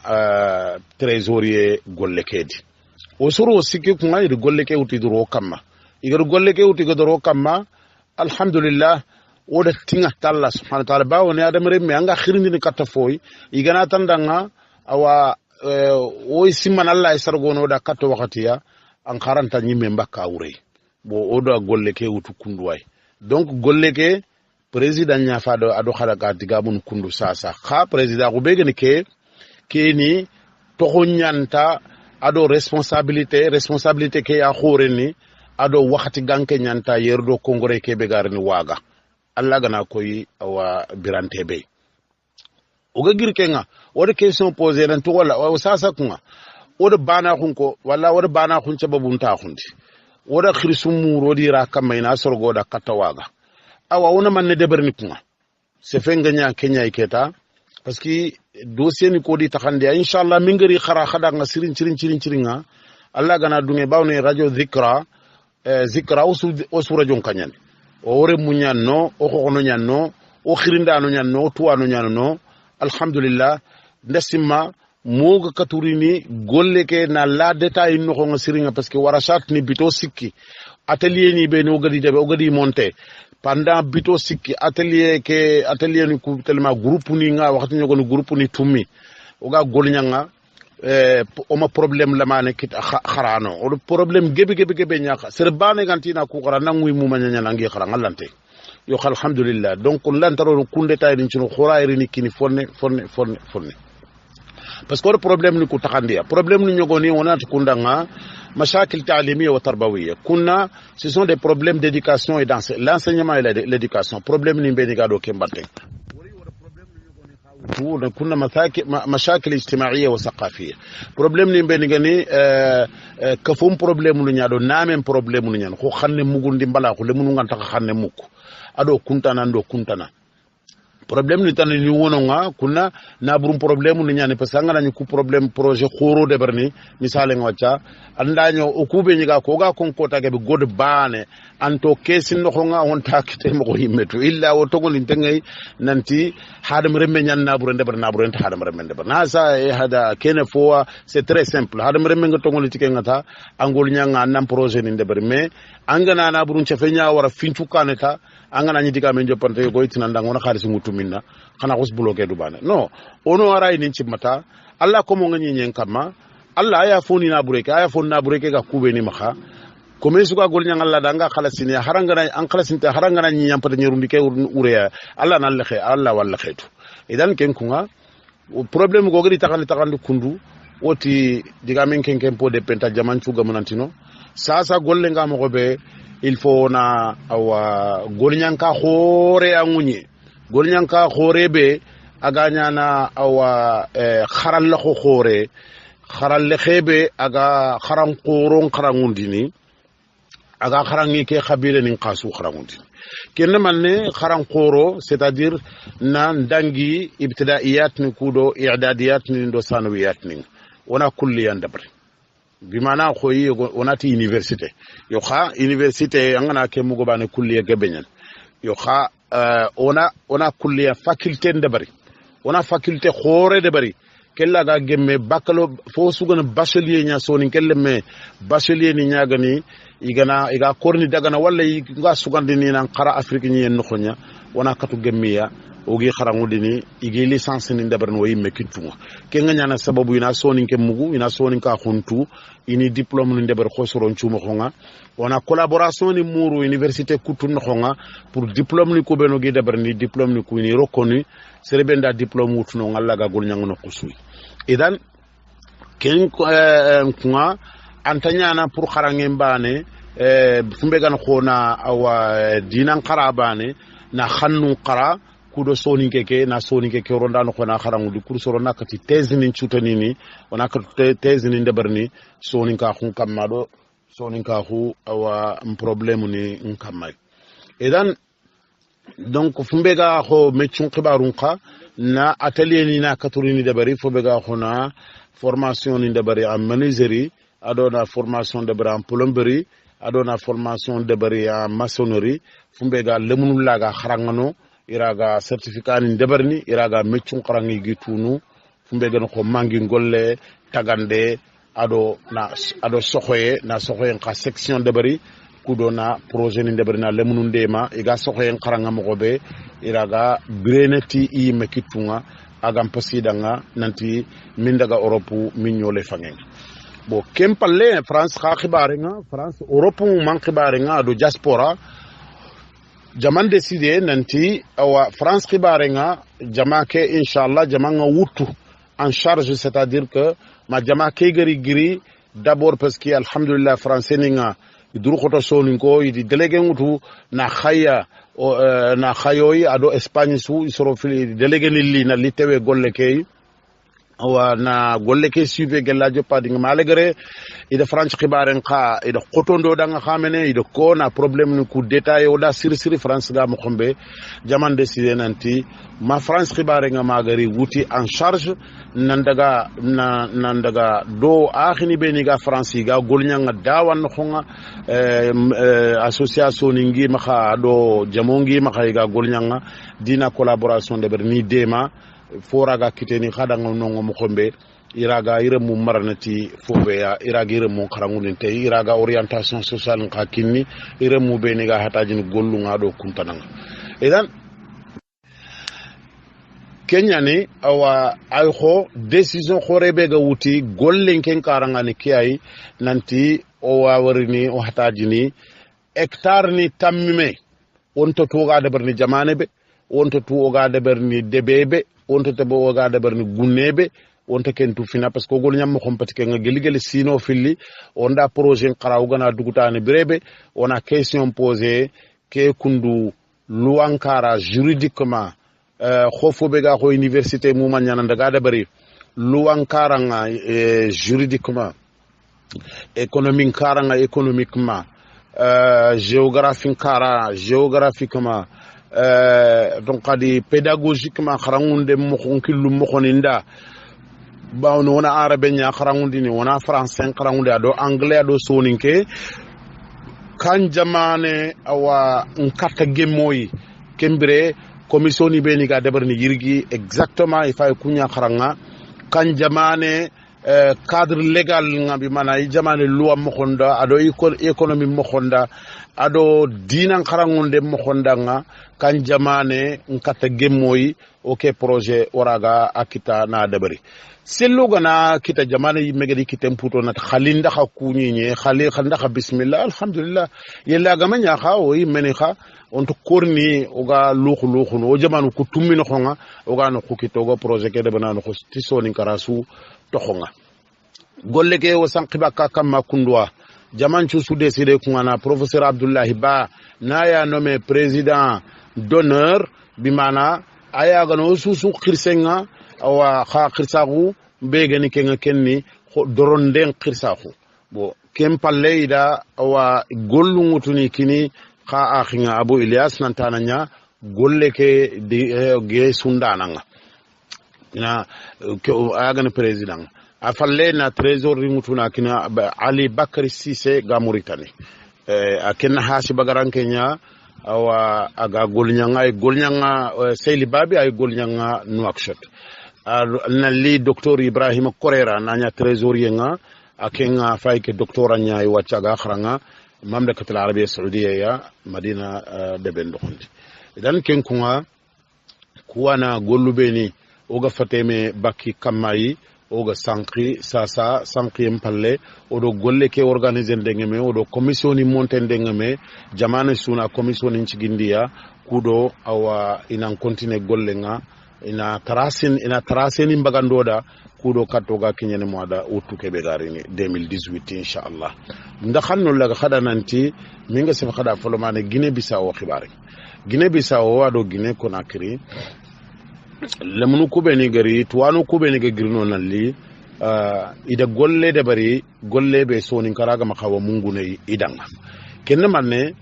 trésorier golle kedi osoro sikki kunga yidi golle ke uti duro kamma igar golle ke uti godoro kamma alhamdulillah woda tinga talla subhanahu wa ta'ala bawo ne adam remme anga khirindi ni katta foy igana tandanga awa o simman Allah isargono da katta wakatiya an karanta nyimme mbaka wure bo odo golle ke utu kunduway donc golle ke président nya fado ado khalaga diga mun kundu sasa kha président ko begene ke ni to nyanta ado responsabilité ke ya khoreni ado wakati ganke nyanta yerdo kongore ke be garni waga Allah gana koyi awa birante be oga girkenga wada question posée nan to wala o sasa kunga wada bana kunko wala wada bana kun ca babunta kundi wada khirsum muro dira kamayna sorgo da katawaga awa wona manne deberni kunga se fenga nya kenya iketa parce que dossier ni ko di takhande inshallah mingari khara khada nga cirin Allah gana dunge bawne radio zikra usu radio kanyan o wore munyanno o ko no nyanno o khirindano nyan no tuwano nyan no alhamdulillah ndesima moga katurini golle ke na la detail no ko siringa parce que warashat ni bito sikki atelier ni be no gadi debe o gadi monter pendant bito sikki atelier ni ku tellement groupe ni nga waxati ñogo ni groupe ni tummi o ga gol ñanga o ma problème la mané kit kharano o problème gebe ñaka ser bané gantina ku khara nanguy mu ma ñana ngi khara ngalante yo alhamdulillah donc lantaro kunde tay ni ci no khorayri ni kini fonne parce que le problème ni ku taxandia problème ni ñogoni wona kundanga mashakil ta'limiyya wa tarbawiyya kunna ce sont des problèmes d'éducation et l'enseignement et l'éducation problème ni be diga do kembate kunna mashakil ijtima'iyya wa thaqafiyya problème ni be ngani kafum problème lu ñado namen problème lu ñan ko xamne mugundi mbala ko le munu nganta xamne mukk ado kuntana ndo kuntana problème ni tan ni wono nga kunna na burum problème ni ñani parce que ngana ku problème projet khoro de berni misale ngacha andaño o kube ñiga ko ga kon ko tage be god baane anto kesin no nga on takete mo ko himmetu illa o togol intengay nanti hadam remme ñan na buru ndeber na buru ent hadam remme ndeber na sa e hada kene fo c'est très simple hadam remme nga togol tike ngata angol ñanga nam projet ni ndeber mais angana na buru ci fe ñaa wara fincu kaneta angana ñi diga men jopante ko itina ndang wona xaliss ngutumina xana ko bloqué du bane non ono aray ni ci mata alla ko mo ngani ñen kama alla aya foni na bureke ga kube ni maxa comme su ga gol ñangal la danga xalassini haranga na an xalassinte haranga na ñi ñampata ñerundi ke ureya alla na la xe alla wala xetu idan ken kunga problème go gadi taxandi kundu woti diga men ken po de penta jaman fu gamunantino sasa golle nga mo be il faut na awa golnyanka khore angunye golnyanka khore be aganya na awa kharal la khore kharal le khebe aga kharan qoron kharangundini aga kharangi ke khabile nin qasu kharangundini kenne manne kharan qoro c'est-à-dire nan dangi ibtidaiyat ni kudo i'dadiyat ni do sanawiyat ni wana kulliyan dabri bimana khoyi onati université yo kha université angana ke mugo bane kulliya gebenyan yo kha ona kulliya faculté ndebari ona faculté khore de bari kella ga gemme bakalo fo sugana bachelier nya soni kelle me bachelier ni nyagani iga korni dagana walla iga sugandi ni nan qara afrique ni en khonya wana katu gemmiya ogi kharangudini igi licence ni ndabar no yimme kitunga kenga nyana sababu ina soni ke mugu ina soni ka khuntu ini diplôme ni ndabar khosoron chuma khonga wana collaboration ni muru université kutu no khonga pour diplôme ni ko beno gi dabar ni diplôme ni ko ni reconnu serebenda diplôme wutuno ngalla ga gol nyangono kusui idan ken kunga antanyana pour kharange mbane fumbe gan khona awa dinan qarabane na khannu qara kudo soni keke na soni keke ronda no khona kharangu di kursoro nakati thèse ni chutani ni ona ka thèse ni ndebarni soni ka khun kamado soni ka khu awa problème ni nkamay idan donc fumbe ga kho meccun khibarun ka na atelier ni na katurini debari fumbe ga khona formation ni debari en menuiserie adona formation debari en plomberie adona formation debari en maçonnerie fumbe ga lemunu laga kharangano iraga certificat ni debarni iraga meccun qarangi gitunu fumbe ga ko mangi golle tagande ado soxoye na soxoye ka section debari kudona projet ni debarna lemunu ndema iga soxoye qaranga mo be iraga breneti i mekitunga agam pasidanga nanti mindaga europe minyole fangen bo kempalle france kha khibarenga france europe man khibarenga do diaspora jaman décidé nanti awa france khibarenga jamake inshallah jamanga wutu en charge c'est-à-dire que ma jamake giri d'abord parce que alhamdulillah français ninga iduru khoto soninko idi délégué wutu na khaya na khayoyi ado espagne su isoro fili délégué li na litewe golle kay awa na golle ke suive gella joppa dinga malgré ida France khibaren kha ida qotondo danga khamene ida ko na problème ni coup d'état yo da siri France ga mo khombe jaman décidé nanti ma France khibaren nga magari wuti en charge nandaga do akhini be ni ga France ga golnya nga dawan khonga association ningi makha do jamongi makha ga golnya nga dina collaboration de berni dema foraga kiteni khadanga nongo mo khombe iraga iremu maranati fobeya iraga iremu kharangunte iraga orientation sociale khakini iremu beniga hatajin gollunga do kuntananga idan Kenya ni awa ayho décision khorebe ga wuti gollen ken karanga ni kiyai nanti o wawarini o hatajini hectare ni tammime wonto toga de berni jamane be wonto toga de berni debebe wonto tebo oga de berni gunnebe wonto ken tu fina parce que gol nyam kompati ken geligel sino filli onda projet qaraw gana dugutane birebe on a question posée ke kundu luankara juridiquement khofobe ga ko université mu manyana daga da bari luankara nga juridiquement économiquement géographiquement donc kadi pédagogiquement kharangunde mo khonkilu mo khoninda bawno wona arabe nya kharangundi ni wona français kharangundi ado anglais ado soninke kan jamane awa nkata gemoyi kembere commission ni beni ga debarni yirgi exactement ifay kunya kharanga kan jamane cadre légal ngabi mana jamane loi mo khonda ado économie mo khonda ado dinan kharangunde mo khonda nga kan jamane nkata gemoyi ok projet oraga akita na debari sello gana kita jamane megedi kitem puto na khalinda kha kunyi khali khanda kha bismillah alhamdulillah yella gamanya kha o yimene kha on to korni oga luxu no o jamanu ku tummi no xonga oga no xukitogo projet ke de banano ko tisoni karasu to xonga golle ke o sanqiba ka kamma kundwa jaman chu su décidé ku ngana professeur Abdoulaye Ba naya nommé président d'honneur bimana aya gano susu khirsenga awa kha khirsagu begani kenga kenni doronden khirsagu bo kem palleida awa gollu ngutuni kini kha akhinga Abu Ilyas nantananya golle ke ge sundananga na agana président afalle na trésorier ngutuna kina Ali Bakari Cissé ga Mauritanie akenna hasi bagaran Kenya awa aga golnyanga Seyli Babi ay golnyanga Nouakchott na li docteur Ibrahim Korera nanya trésorier nga akenga fayke docteur anya wachaga khranga mamlakat al-arabia saudiya ya madina de bendondi idan ken kunga kuwana gollubeni oga fateme bakki kamayi oga sanki mpalle odo golle ke organiser ndengeme odo commission ni monte ndengeme jamane suna commission ni cigindiya kudo awa ina continue golle nga ina tarasin mbagandoda kudo katoga kinyene mwada utu kebe garini 2018 inshallah ndakhanno laga khada nanti minga sefa khada folomane Guinée Bissau khibari Guinée Bissau wado Guinée Conakry lemunu kubeni gari tuwanu kubeni gagirino nalli ida golle de bari golle be soni karaga makawa mungu ne idanga kenne manne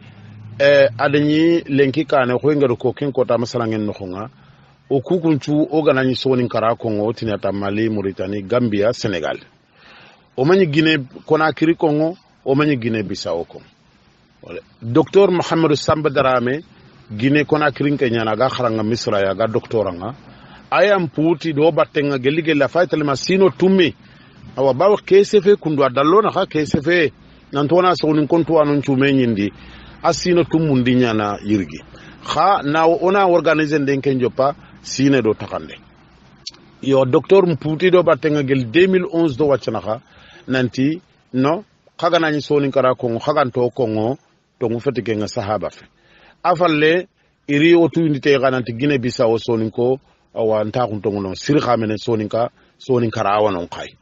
adanyi lenki kane ko ngado ko ken ko ta masalangen no khonga o kukunchu o ganani soni kara Congo tinata Mali Mauritanie Gambia Sénégal o mani Guinée Conakry Congo o mani Guinée Bissau ko docteur Mohamed Samba Darame Guinée Conakry kenyana ga kharanga Misra ya ga doctoranga ayam puti do battenga gelige la faytalma sino tummi awa bawo KCF kundu dallo na ka KCF nantona soni kontu anon chume nyindi asino tumundi nyana yirgi kha na ona organiser denken jopa sine do takande yo docteur mputi do battenga gel 2011 do wachanaka nanti no kaga nani soni kara Kongo khaganto Kongo to ngufetike nga sahaba fe afalle iri otu ndite gananti Guinée Bissau soninko awa ntakunto ngono sirxa mene soninka rawanon kai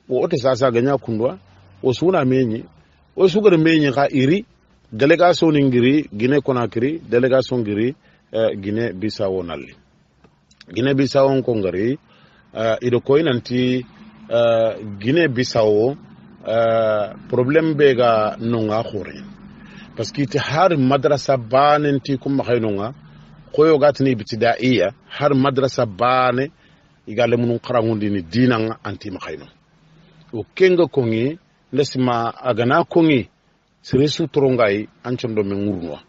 wo ote sasa ganya kundwa o suna menyi o sugar menyi ka iri délégation ngiri Guinée Conakry délégation ngiri Guinée Bissau nalli Guinée Bissau ko ngari ido koy nanti Guinée Bissau problème be ga nonga khore parce que ti har madrasa banenti kum khaynonga koyo gatini ibtidaiya har madrasa bane igale munun qarangundi ni dinanga anti makhayno o kenga kongi lesima agana kongi siresu torongai anchondo mengurwa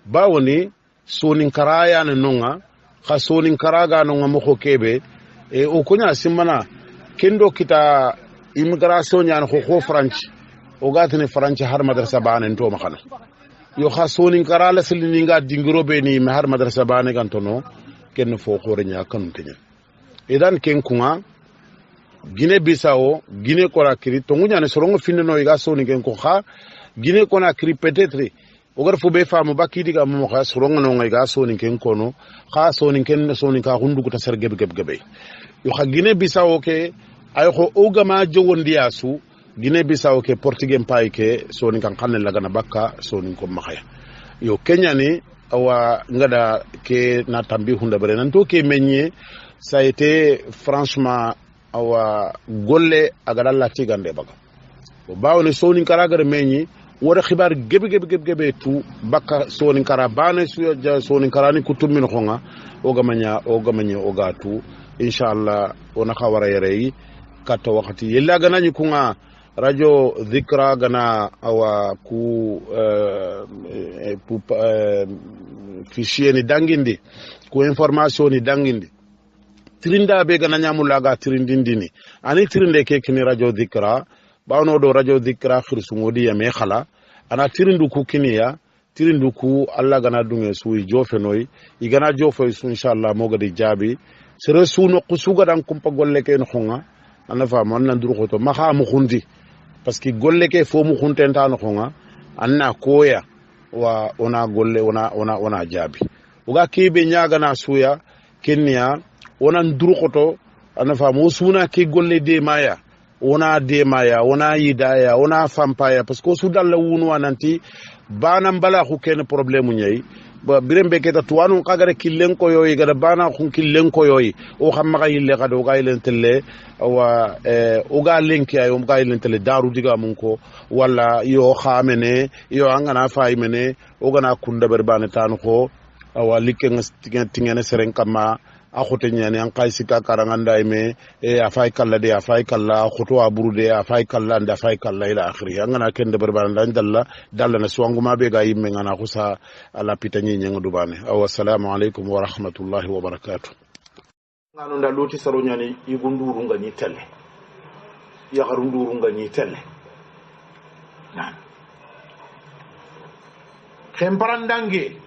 bawoni sonin karaya na nonga kha sonin karaga nonga moko kebe o konya simana kendo kita immigration nyana ko France o gatini France har madrasa bane ndo makhana yo kha sonin karala silini nga dingirobe ni har madrasa bane gantono ken fo khorenya kanu tenya idan ken kunga Guinée Bissau Guinée Conakry tongunya ne sorongo finno iga sonin ken ko kha Guinée Conakry peut-être ogar fo be famu bakidi ga mo kha sorongo no iga sonin ken kono kha sonin ken sonin ka hundu ko taser gebe yo kha Guinée Bissau ke ay ko ogama jowondi asu Guinée Bissau ke portugais pay ke sonin kan kanne lagana bakka sonin ko makaya yo Kenya ni awa ngada ke na tambi hunda bare nan to ke menye ça a été franchement awa golle agada lati gande baga o bawni sonin karaga menyi wora khibar gebe tu bakka sonin kara bane su sonin karani kutummin khonga ogamanya ogatu inshallah ona khawara yare katta wakati yella ganani kunga radio dhikra gana awa ku fichier ni dangindi ku information ni dangindi tirinda be gana nyamulaga tirindindini ani tirinde ke kini radio dhikra bawno do radio dhikra khirsu ngodi ya me khala ana tirindu ku kiniya tirindu ku alla gana dunge suyi jofe noy igana jofe su inshallah mogadi jabi sere suno kusuga dan kumpa golle ke no khonga ana fa mon nan duru khoto maha mu khundi parce que golle ke fo mu khuntenta no khonga anna koya wa ona golle ona jabi uga kebe nyaga na suya kenya onan duru khoto ana fa mo suna ke golle de maya ona yidaya ona fampaya parce que su dalla wunu wananti banam bala khu ken problème nyai ba birembe keta tuwanu kagare killen ko yoyi gada bana khun killen ko yoyi o xamma ga yille gado ga yilen telle wa o ga lenki ay o ga yilen telle daru diga mun ko wala yo xamene yo angana fay mene o gana kunda ber bana tan ko wa likke tingene seren kama akhote nyane an kaisika karanganda ime afay kala de afay kala khoto aburude afay kala nda afay kala ila akhiri angana kende berbanda dalla na swanguma be ga yimme ngana khusa ala pitanyi nyengo dubane aw assalamu alaikum wa rahmatullahi wa barakatuh ngano nda loti saro nyane yigunduru nga ni telle ya harunduru nga ni telle nan khemparandange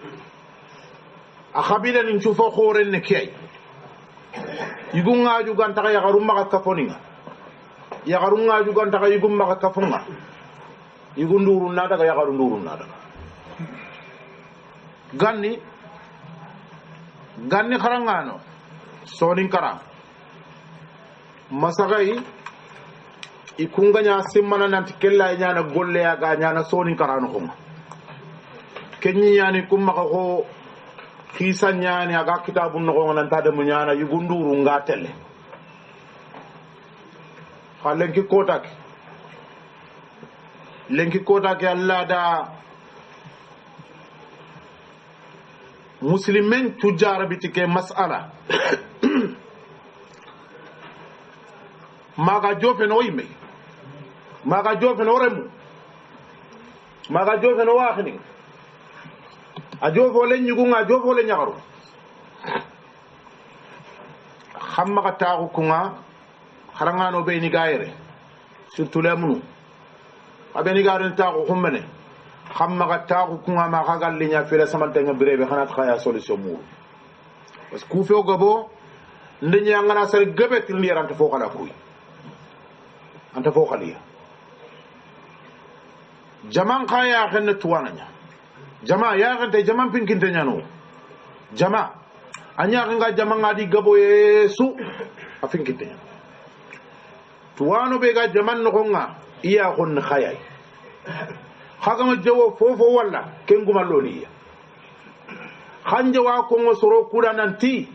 akhabila nin chufo khoren ne kay yigunga jugan taka yagarum maka kafoninga yagarunga jugan taka yigum maka kafonga yigunduru nada ga yagarunduru nada ganni kharangano sonin kara masagai ikunga nya simmana nanti kella nyana golle ya ga nyana sonin kara no kuma kenyi yani kumma ko kisa nyani aga kitabun no nan tade mu nyana yugunduru ngatele lenki kota ke Allah da muslimin tujar bitike mas'ala maga jofe no yime maga jofe no remu maga jofe no waxni ajo len nyugunga ajo len nyagaru xamma ka taaxu kunga xarangano be ni gaayere surtout lemunu abeni gaaren taaxu xummene xamma ka taaxu kunga ma xa gallinya fere samantenga birebe xanat xaya solution mu parce que ku fe gabo ndenya ngana sar gebet ni yarante fo xala kuy anta fo xaliya jaman xaya xenne tuwananya jama ya gante jaman pinkinte nyano jama anya nga jama ngadi gabo yesu afinkinte nyano tuwano be ga jaman no nga iya kon khayay khagama jawo fofo walla kenguma loni khanje wa ko ngosoro kula nanti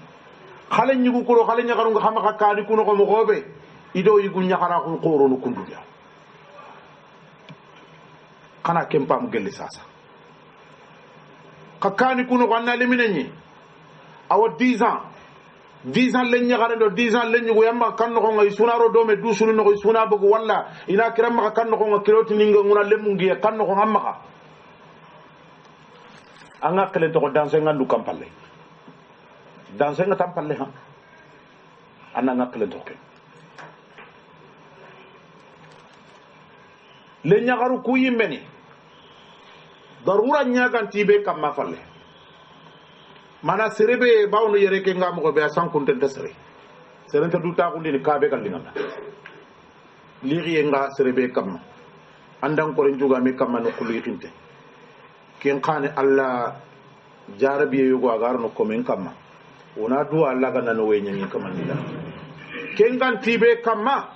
khale nyugo ko khale nyakaru nga xama xakani kuno ko mo gobe ido yigu nyakara ko qoro no kunduya kana kempa mu gelle sasa xakani kuno ko anna leminenyi awa 10 ans len nyakare do 10 ans len nyugo yamba kan no ngai sunaro do me du sunu no suna bugo walla ina kiram ma kan no ko kiloti ninga nguna lemungi kan no ko hamma anga kelen to danse ngandu kampalle danse nga tampalle ha anna nga kelen to ke le nyagaru ku yimbeni darura nyagan tibe kam ma falle mana serebe bawno yere ke ngam ko be san kunten tesere serenta du ta kundi ni kabe kallingana liri nga serebe kam andan ko ren juga me kam no kulu yitinte ken khane alla jarabiye yugo agarno komen kamma wona duwa alla ganna no wenyani kamandila ken gan tibe kamma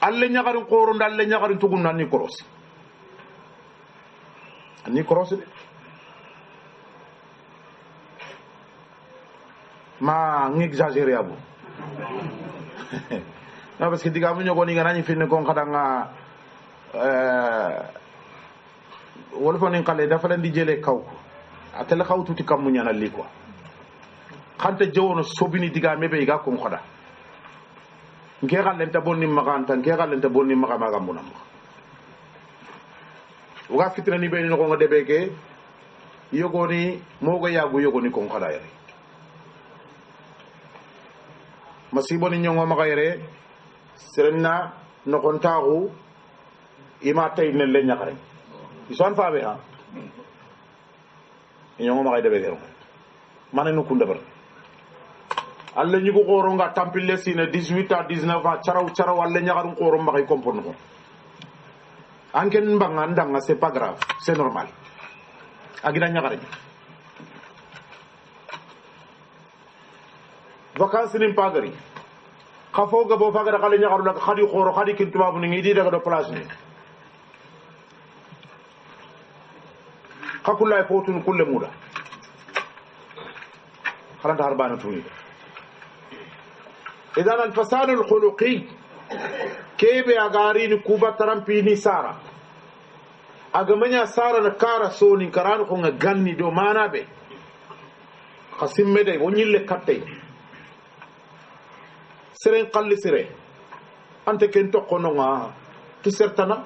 alla nyagarin qoro ndalle nyagarin tugun nanni korosi anni korosi de ma ngexagérer abu na parce que digamu nyogo ni ganani finne kon kadanga wala fa nin xale dafa leen di jëlee kaw ko atele xaw tuuti kam mu ñaanal lii quoi xante jawono sobini diga mebe ga ko xoda nke xalen ta bonni maganta nke xalen ta bonni maga munam uga fitna ni be ni ko ngade beke yogoni mogo yagu yogoni ko xoda yare masibo ni ñongo maga yare serenna no kontaxu ima tay ne le ñaxare ison faabe ha ñongo ma kay debe gero mané no kunda bar alla ñugo xoro nga tampile sine 18 à 19 ans charaw alla ñaxarum xoro ma kay comprendre ko anken mbanga ndanga c'est pas grave c'est normal agina ñaxare vacances ni pagari khafo ga bo fagara xale ñaxaru nak xadi xoro xadi kin tubabu ni ngi di daga do place ni خكلا يفوتون كل مودا خلنا هربانة طويلة إذا الفساد الخلقي كيف أغارين كوبا ترامبيني سارة أغمانيا سارة نكارا سوني كران كونغ غني دو مانا بي خسيم مدي ونيل لكتي سرين قل سرين أنت كنتو قنوغا تسرتنا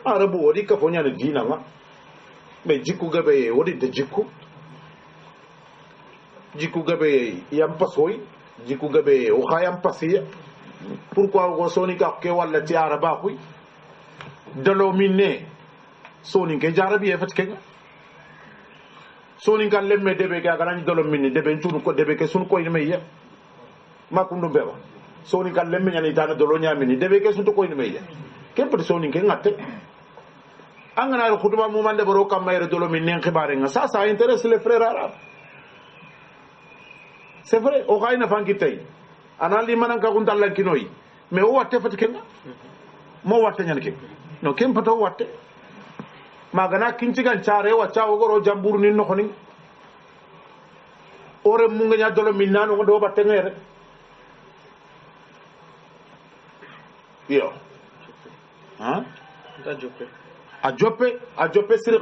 arabu wodi ka fonya na dina ma be jikku gabe wodi de jikku gabe yam pasoy jikku gabe o khayam pasiya pourquoi go soni ka ke wala ti araba kuy dalo minne soni ke jarabi e fatke soni kan lemme debe ga ganan dalo minne debe tunu ko debe ke sun ko ni meya makundu beba soni kan lemme nyani dana dalo nyamini debe ke sun to ko ni meya ke pot soni ke ngatte angana al khutba mu mande baro kam mayre dolo min nen khibare nga ça intéresse les frères arabes c'est vrai o khayna fanki tay anali manan ka guntal lan kinoy mais o watte fat kenga mo watte nyan ke no kem pato watte magana kinci gan chare wa chawo goro jamburu ni no khoni ore mu nga dolo min nanu do batte ngere yo ha ta joppe a joppe siri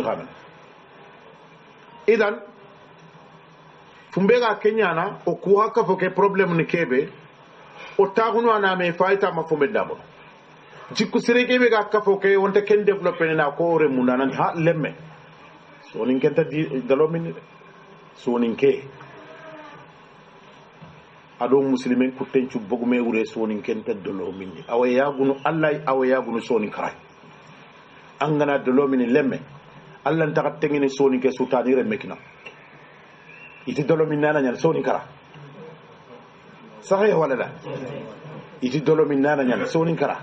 khamene idan fumbega kenyana o ku hakka foke problem ni kebe o tagunu ana me fayta ma fumbe dabo jikku siri kebe ga hakka foke wonta ken developper na ko re munana ha lemme so nin kenta di dalo min so nin ke ado muslimen kutencu bogume wure soni kenta dolo minni awayagunu allah awayagunu soni kray angana dolo minni lemme allah ntaka tengini soni ke sultani remekina iti dolo minna nanya soni kara sahih wala la iti dolo minna nanya soni kara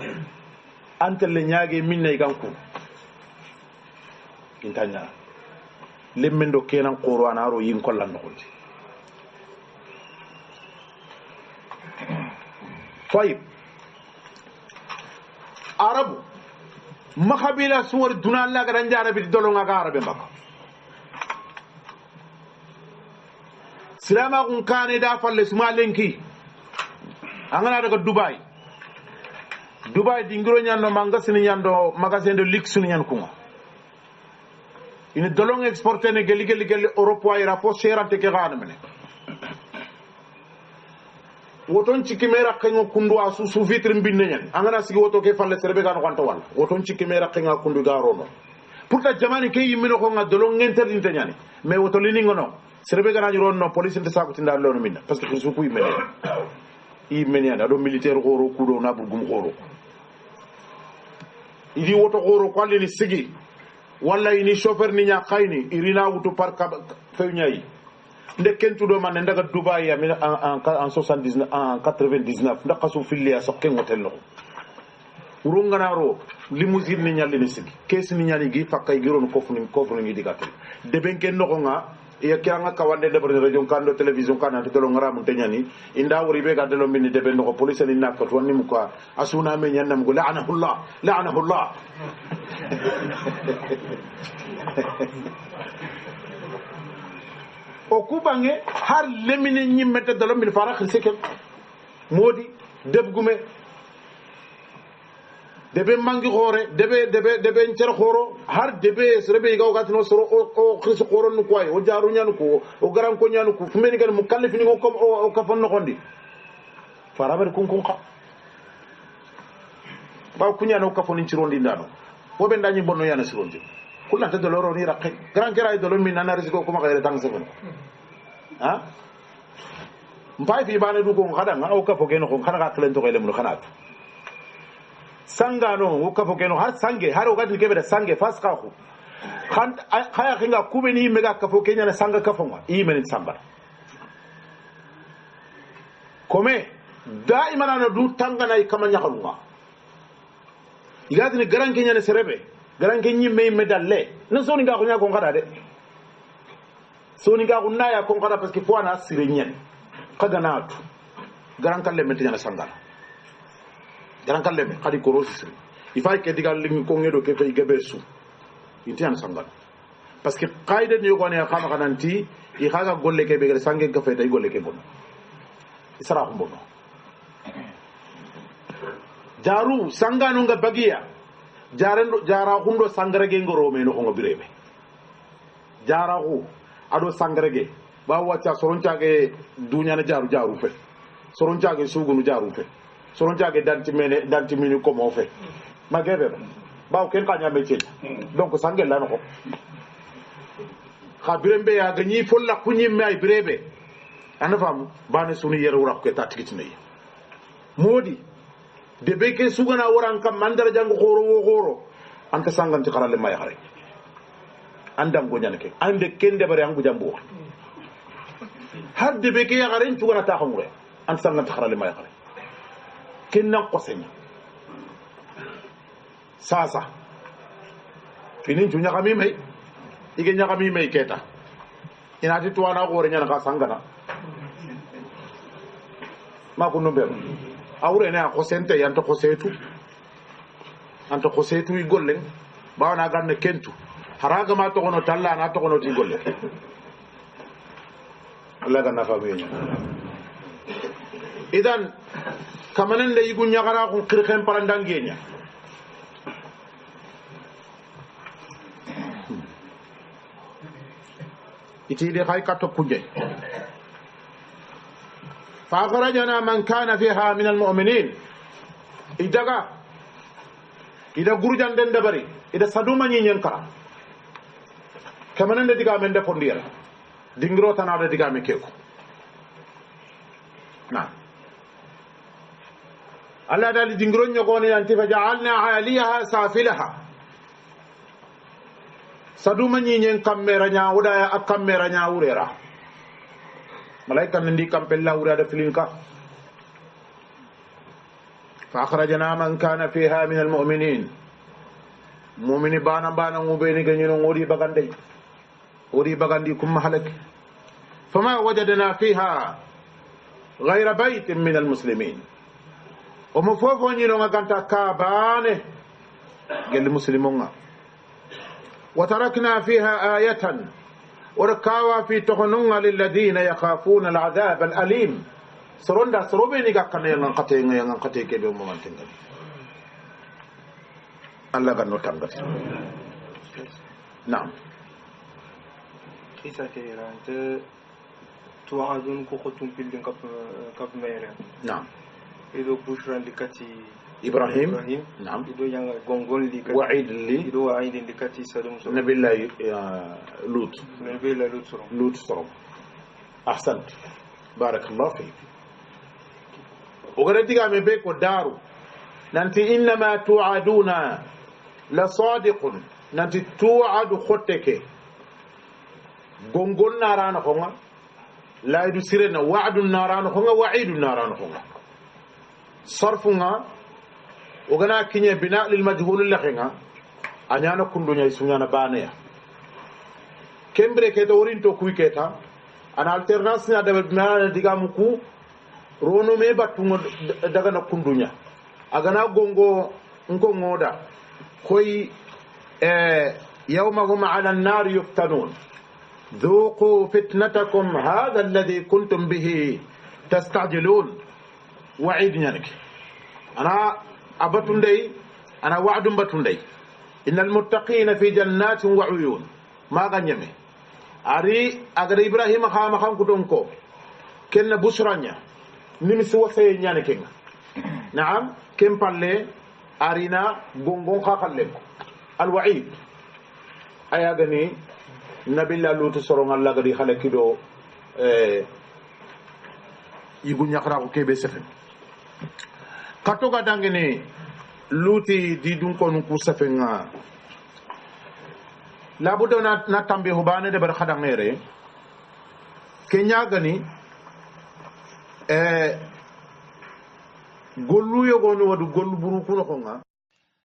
ante le nyaage minna iganku intanya lemmendo kenan qur'ana ro yin kollan no holti طيب عرب ما قبيله سور دون الله غران عربي دولون عربي مكا silama kun kane da falle suma lenki angana daga Dubai dingiro nyando mangasini nyando magasin de luxe ni nyan kuma ini dolong exporter ne geli Europe wa ira po serante ke gana mene woton cikimera kengo kundu asu su vitre mbinne nyan angana sigi woto ke falle serbe gano kwanta wal woton cikimera kenga kundu garono pourta jamani ke yimino ko nga dolong interdit nyani mais woto lini ngono serbe gana no police nte sabu tinda lono minna parce que su ku yimene anda do militaire goro kudo na burgum goro idi woto goro kwalle ni sigi walla ini chauffeur ni nya khayni irina wutu par fewnyai nde kentu do man ndaga Dubai ya en 79 en 99 ndaka su filli so ken hotel no urungana ro limousine ni nyalli ni sigi kesi ni nyali gi fakay giron kofuni ngi digatel de ben ken no nga ya kiranga kawande de bari radio kando television kana to lo ngara mun tenyani inda wori be ga de lo minni de ben ko police ni nakko to ni mu ko asuna me nyannam ko la'anahullah o kubange har lemine nyimmete de lo min fara khilsekel modi debgume debe mangi khore debe ncer khoro har debe srebe gaw gatno soro o khris khoro nu koy o jaru nyanu ko o garan ko nyanu ko fumeni gal mukallif ni ko o kafon no gondi farabar kun kha ba kunya no kafon ni cirondi ndano wo be ndañi bonno yana sirondi kulna te doloro ni rakay grand kera dolo min nana risiko ko ma kayre tang sefen ha mbay fi bana du ko khadanga o kafo geno ko khana ka tlen to kele mun khanat sangano wukafo keno har sange har ogati kebe da sange faska khu khan khaya khinga kubeni mega kafo kenya na sanga kafo ma imen samba kome daima na du tangana ikamanya khalunga igati ni garan kenya ne serebe garan kenyi me medalle na soni ga kunya ko ngada de soni ga kunna ya ko ngada parce que fo ana sirenyen kaga na atu garan kalle metenya na sangara garan kalle me khadi korosi sir ifay ke digal lingi ko ngedo ke fay gabesu intian sangal parce que qaida ni ko ne khama kananti I khaga golle ke be sange ga fay tay golle ke bon isra ko bon jaru sangano nga bagiya jarendo jara hundo sangrege ngoro me no ko birebe jara hu ado sangrege ba wacca soroncaage dunya na jaru fe soroncaage sugunu jaru fe soron jage danti mini ko mo fe magebe ba ken ka nyame ci donc sangel la nako khabirembe ya gani folla kunyi may birebe ana fam bane sunu yere wura ko ta tikitine modi de beke sugana waran kam mandara jang goro anta sanganti xarale may xare andam go ñanake ande kende bare angu jambo har de beke ya xare tugana ta xamure anta sanganti xarale may xare kinna qosenya sasa finin junya kami mai igenya kami mai keta ina ti tuana gore nyana ka sangana ma kunu be awre ne ko sente yanto ko setu anto ko setu I golle bawana ganne kentu haraga ma to kono talla na to kono ti golle Allah ganna fa be idan kamanen le yigu nyagara ko kirkhen parandangenya iti de khay kato kuje fa kharajna man kana fiha min almu'minin ida gurujan den dabari ida saduma nyen kara kamanen de diga men de fondiya dingro tanade diga me keko na Allah dali dingro nyogoni anti faja'alna 'aliyaha safilaha saduma nyen kamera nya udaya ak kamera nya urera malaika ndi kampella urada filinka fa akhrajna man kana fiha min almu'minin mu'mini bana ngubeni ganyino ngodi bagandi kum halak fama wajadna fiha ghayra baytin min almuslimin ومفوفو نينو غانتا كابانه قال المسلمون وتركنا فيها آية وركاوا في تغنون للذين يخافون العذاب الأليم سروندا سروبيني غاكنا ينقطي كبه مومنتين الله غنو تانغات نعم كيسا كيرا انت توعدون كوختم بيلدين كاب ميرا نعم إذا بشرا لكتي إبراهيم نعم إذا يانا غونغون لكتي وعيد لي إذا وعيد لكتي سلام نبي الله لوط لوط سرم أحسنت بارك الله فيك وقال تيجا مبيك ودارو ننتي إنما توعدون لصادق ننتي توعد خطك غونغون ناران خونغا لا يدو سيرنا وعد ناران خونغا وعيد ناران خونغا صرفنا وغنا كيني بناء للمجهول لخينا أنيانا كندونيا يسونيانا بانيا كمبري كيتا ورينتو كوي كيتا أنا alternance na dabe bimana diga muku rono me batungo daga na kundunya agana gongo nko ngoda koy يوم هم على النار يفتنون ذوقوا فتنتكم هذا الذي كنتم به تستعجلون وعيد يعني أنا أبتون دي أنا وعد بتون دي إن المتقين في جنات وعيون ما غنيمه أري أجر إبراهيم خام كتونكو كن بشرانيا نمس وسي يعني كنا نعم كم بالله أرينا غونغون خالك الوعيد أيادني نبي الله لوط سرون الله غدي خالكيدو يبو نياخراو كيبي سفن katoga dangene luti di dun ko nu safenga labudo na tambe hubane de bar khadangere kenya gani gollu yo gonu wadu gollu buru kuno ko nga